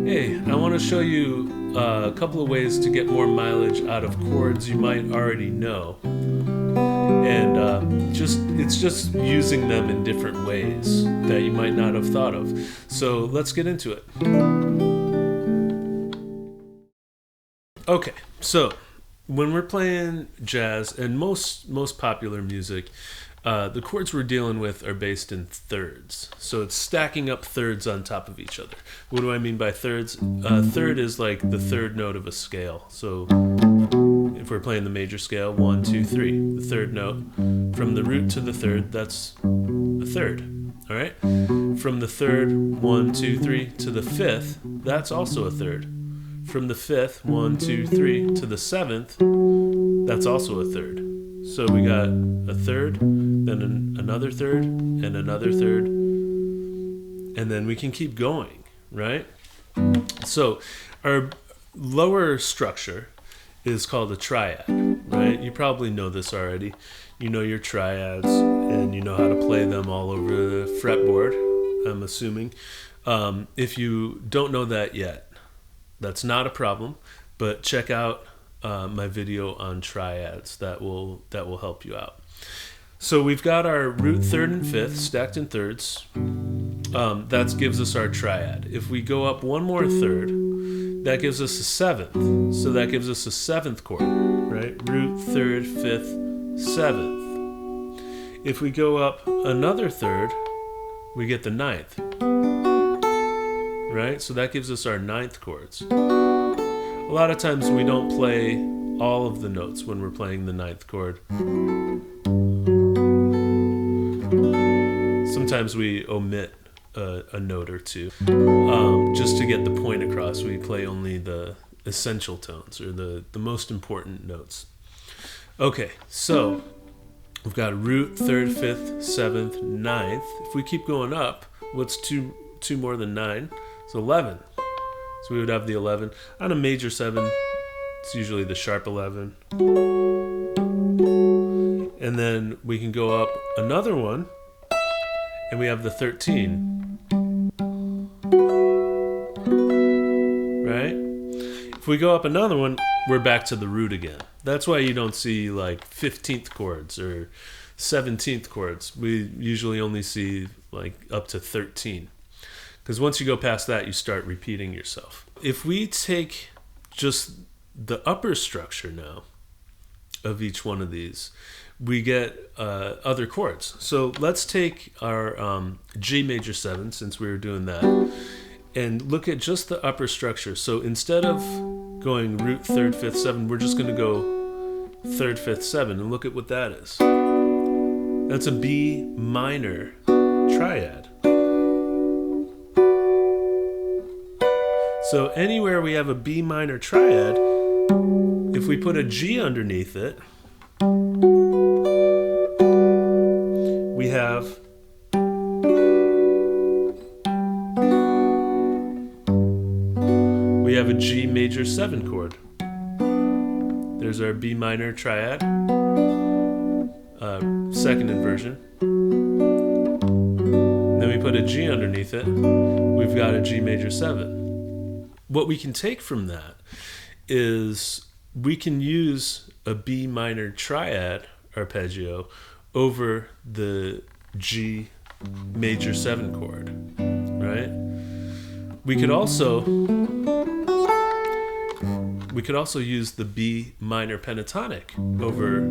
Hey, I want to show you a couple of ways to get more mileage out of chords you might already know. And it's just using them in different ways that you might not have thought of. So let's get into it. Okay, so when we're playing jazz and most popular music, the chords we're dealing with are based in thirds. So it's stacking up thirds on top of each other. What do I mean by thirds? Third is like the third note of a scale. So if we're playing the major scale, 1, 2, 3, the third note. From the root to the third, that's a third. All right? From the third, 1, 2, 3, to the fifth, that's also a third. From the fifth, 1, 2, 3, to the seventh, that's also a third. So we got a third, then another third, and another third, and then we can keep going, right? So our lower structure is called a triad, right? You probably know this already. You know your triads, and you know how to play them all over the fretboard, I'm assuming. If you don't know that yet, that's not a problem, but check out my video on triads. That will help you out. So we've got our root, third, and fifth stacked in thirds. That gives us our triad. If we go up one more third, that gives us a seventh. So that gives us a seventh chord, right? Root, third, fifth, seventh. If we go up another third, we get the ninth, right? So that gives us our ninth chords. A lot of times we don't play all of the notes when we're playing the ninth chord. Sometimes we omit a note or two just to get the point across. We play only the essential tones or the most important notes. Okay, so we've got root, third, fifth, seventh, ninth. If we keep going up, what's two more than 9? It's 11. So we would have the 11. On a major 7, it's usually the sharp 11. And then we can go up another one, and we have the 13. Right? If we go up another one, we're back to the root again. That's why you don't see like 15th chords or 17th chords. We usually only see like up to 13. Because once you go past that, you start repeating yourself. If we take just the upper structure now of each one of these, we get other chords. So let's take our G major 7, since we were doing that, and look at just the upper structure. So instead of going root, third, fifth, 7, we're just going to go third, fifth, 7, and look at what that is. That's a B minor triad. So anywhere we have a B minor triad, if we put a G underneath it, we have a G major 7 chord. There's our B minor triad, second inversion. Then we put a G underneath it, we've got a G major 7. What we can take from that is we can use a B minor triad arpeggio over the G major 7 chord, right? We could also use the B minor pentatonic over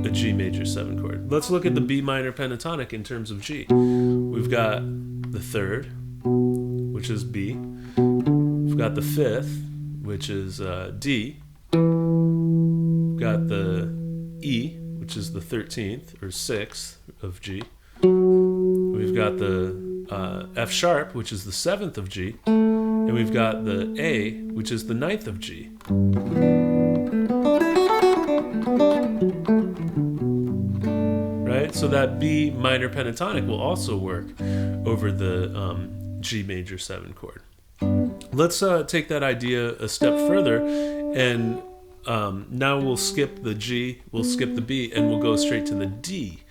a G major 7 chord. Let's look at the B minor pentatonic in terms of G. We've got the third, which is B. We've got the fifth, which is D. We've got the E, which is the 13th or 6th of G. We've got the F sharp, which is the 7th of G. And we've got the A, which is the 9th of G. Right? So that B minor pentatonic will also work over the G major 7 chord. Let's take that idea a step further, and now we'll skip the G, we'll skip the B, and we'll go straight to the D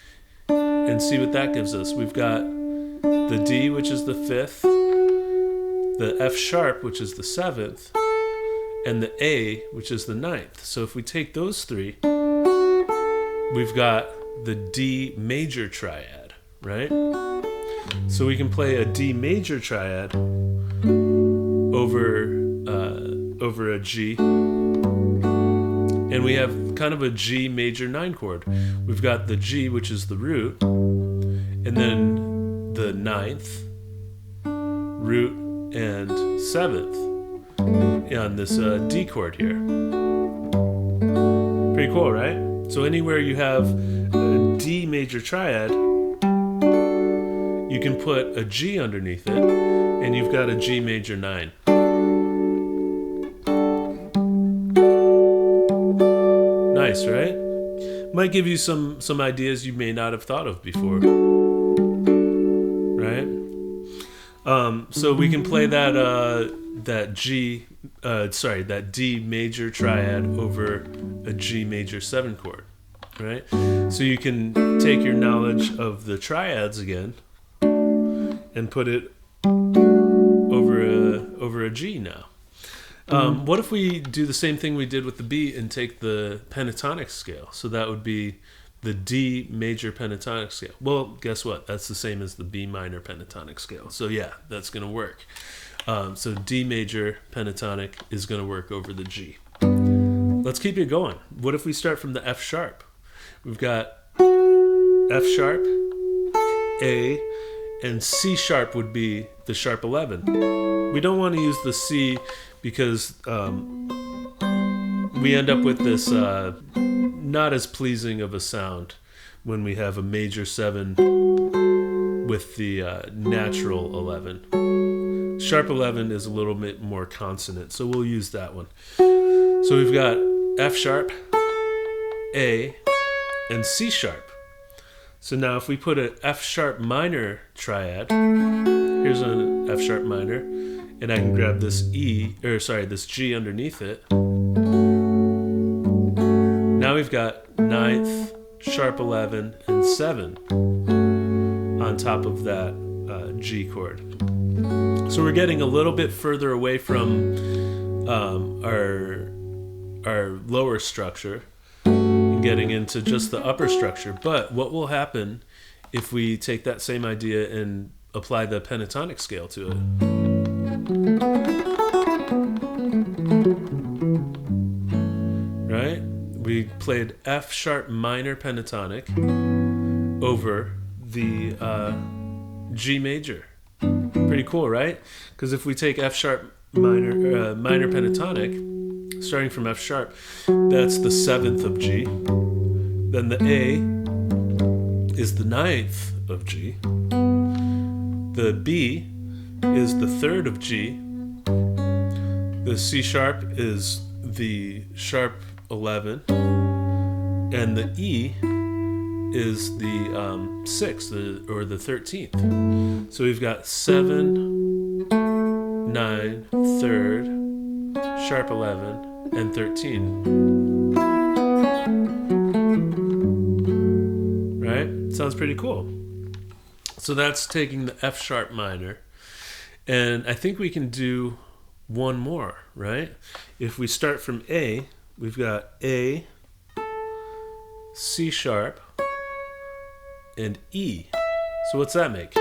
and see what that gives us. We've got the D, which is the 5th, the F sharp, which is the 7th, and the A, which is the 9th. So if we take those three, we've got the D major triad, right? So we can play a D major triad over a G, and we have kind of a G major 9 chord. We've got the G, which is the root, and then the 9th, root, and 7th on this D chord here. Pretty cool, right? So anywhere you have a D major triad, you can put a G underneath it, and you've got a G major 9. Nice, right? Might give you some ideas you may not have thought of before, right? So we can play that that D major triad over a G major 7 chord, right? So you can take your knowledge of the triads again and put it over a G now. What if we do the same thing we did with the B and take the pentatonic scale? So that would be the D major pentatonic scale. Well, guess what? That's the same as the B minor pentatonic scale. So yeah, that's going to work. So D major pentatonic is going to work over the G. Let's keep it going. What if we start from the F sharp? We've got F sharp, A, and C sharp would be the sharp 11. We don't want to use the C because we end up with this not as pleasing of a sound when we have a major 7 with the natural 11. Sharp 11 is a little bit more consonant, so we'll use that one. So we've got F sharp, A, and C sharp. So now if we put an F sharp minor triad, here's an F sharp minor, and I can grab this this G underneath it. Now we've got 9th, sharp 11, and 7 on top of that G chord. So we're getting a little bit further away from our lower structure and getting into just the upper structure. But what will happen if we take that same idea and apply the pentatonic scale to it? Right? We played F sharp minor pentatonic over the G major. Pretty cool, right? Because if we take F sharp minor pentatonic, starting from F sharp, that's the 7th of G. Then the A is the 9th of G. The B is the 3rd of G. The C sharp is the sharp 11. And the E is the 6th or the 13th. So we've got 7, 9, 3rd, sharp 11, and 13. Right? Sounds pretty cool. So that's taking the F sharp minor. And I think we can do one more, right? If we start from A, we've got A, C sharp, and E. So what's that make?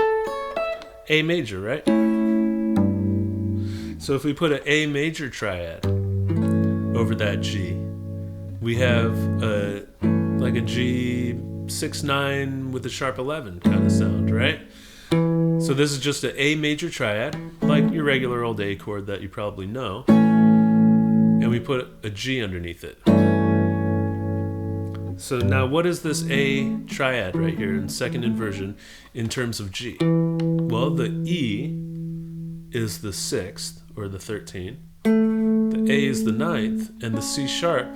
A major, right? So if we put an A major triad over that G, we have like a G 6-9 with a sharp 11 kind of sound, right? So this is just an A major triad, like your regular old A chord that you probably know, and we put a G underneath it. So now what is this A triad right here in second inversion in terms of G? Well, the E is the 6th or the 13th, the A is the 9th, and the C sharp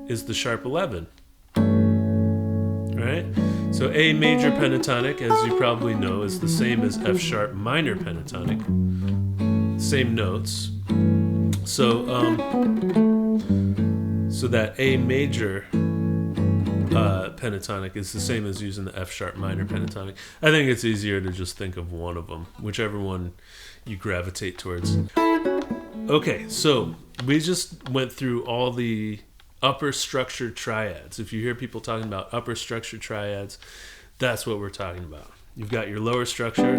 is the sharp 11. Right? So A major pentatonic, as you probably know, is the same as F sharp minor pentatonic. Same notes. So that A major pentatonic is the same as using the F sharp minor pentatonic. I think it's easier to just think of one of them, whichever one you gravitate towards. Okay, so we just went through all the upper structure triads. If you hear people talking about upper structure triads, that's what we're talking about. You've got your lower structure,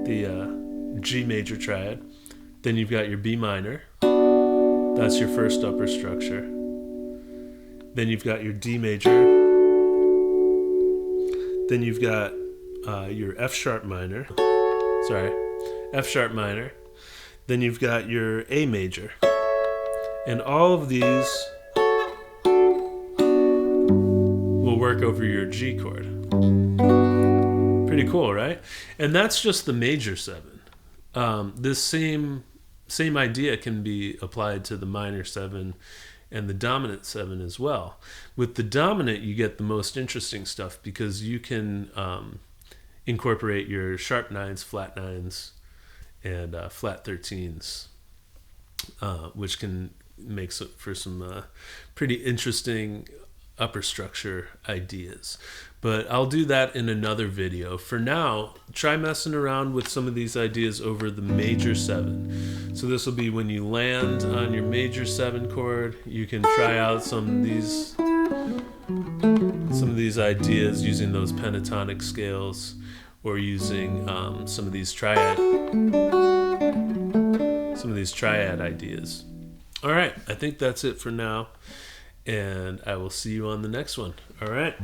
the G major triad. Then you've got your B minor. That's your first upper structure. Then you've got your D major. Then you've got your F sharp minor. F sharp minor. Then you've got your A major. And all of these will work over your G chord. Pretty cool, right? And that's just the major seven. This same idea can be applied to the minor seven and the dominant seven as well. With the dominant, you get the most interesting stuff because you can incorporate your sharp nines, flat nines, and flat 13s, which can make for some pretty interesting upper structure ideas. But I'll do that in another video. For now, try messing around with some of these ideas over the major seven. So this will be when you land on your major seven chord, you can try out some of these ideas using those pentatonic scales, or using some of these triad ideas. All right, I think that's it for now, and I will see you on the next one. All right.